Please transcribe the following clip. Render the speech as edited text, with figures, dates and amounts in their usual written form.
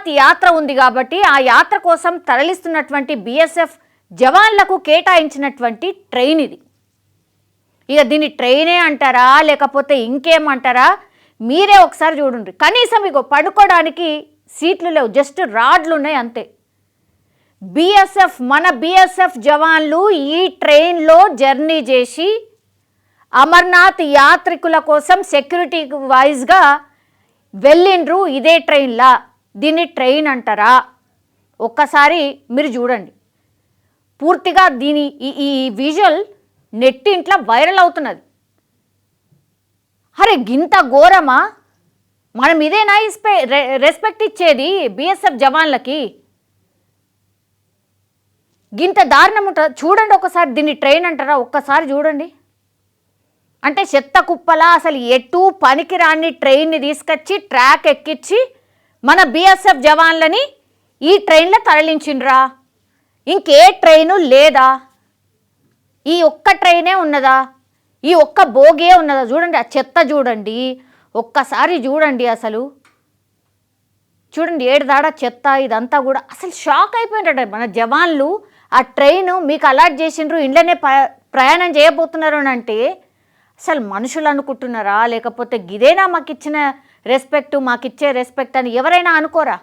అమర్నాథ్ యాత్ర ఉంది కాబట్టి ఆ యాత్ర కోసం తరలిస్తున్నటువంటి బీఎస్ఎఫ్ జవాన్లకు కేటాయించినటువంటి ట్రైన్ ఇది. ఇక దీన్ని ట్రైనే అంటారా లేకపోతే ఇంకేమంటారా మీరే ఒకసారి చూడండి. కనీసం ఇగో పడుకోవడానికి సీట్లు లేవు, జస్ట్ రాడ్లు ఉన్నాయి అంతే. మన బీఎస్ఎఫ్ జవాన్లు ఈ ట్రైన్లో జర్నీ చేసి అమర్నాథ్ యాత్రికుల కోసం సెక్యూరిటీ వైజ్గా వెళ్ళిండ్రు ఇదే ట్రైన్లా. దీన్ని ట్రైన్ అంటారా? ఒక్కసారి మీరు చూడండి. పూర్తిగా దీని ఈ విజువల్ నెట్టింట్లో వైరల్ అవుతున్నది. అరే గింత ఘోరమా? మనం ఇదేనా రెస్పెక్ట్ ఇచ్చేది బీఎస్ఎఫ్ జవాన్లకి? గింత దారుణం ఉంటుంది. చూడండి ఒకసారి, దీన్ని ట్రైన్ అంటారా? ఒక్కసారి చూడండి. అంటే చెత్త కుప్పలా అసలు ఎటు పనికిరాని ట్రైన్ని తీసుకొచ్చి ట్రాక్ ఎక్కించి మన బీఎస్ఎఫ్ జవాన్లని ఈ ట్రైన్లో తరలించిండ్రా? ఇంకే ట్రైను లేదా? ఈ ఒక్క ట్రైనే ఉన్నదా? ఈ ఒక్క బోగే ఉన్నదా? చూడండి ఆ చెత్త చూడండి, ఒక్కసారి చూడండి. అసలు చూడండి ఏడుదాడా చెత్త ఇదంతా కూడా. అసలు షాక్ అయిపోయినట్టు మన జవాన్లు. ఆ ట్రైను మీకు అలాట్ చేసిండ్రు, ఇంట్లోనే ప్రయాణం చేయబోతున్నారు అని అంటే అసలు మనుషులు అనుకుంటున్నారా లేకపోతే గిదేనా మాకు ఇచ్చిన రెస్పెక్ట్, మాకు ఇచ్చే రెస్పెక్ట్ అని ఎవరైనా అనుకోరా?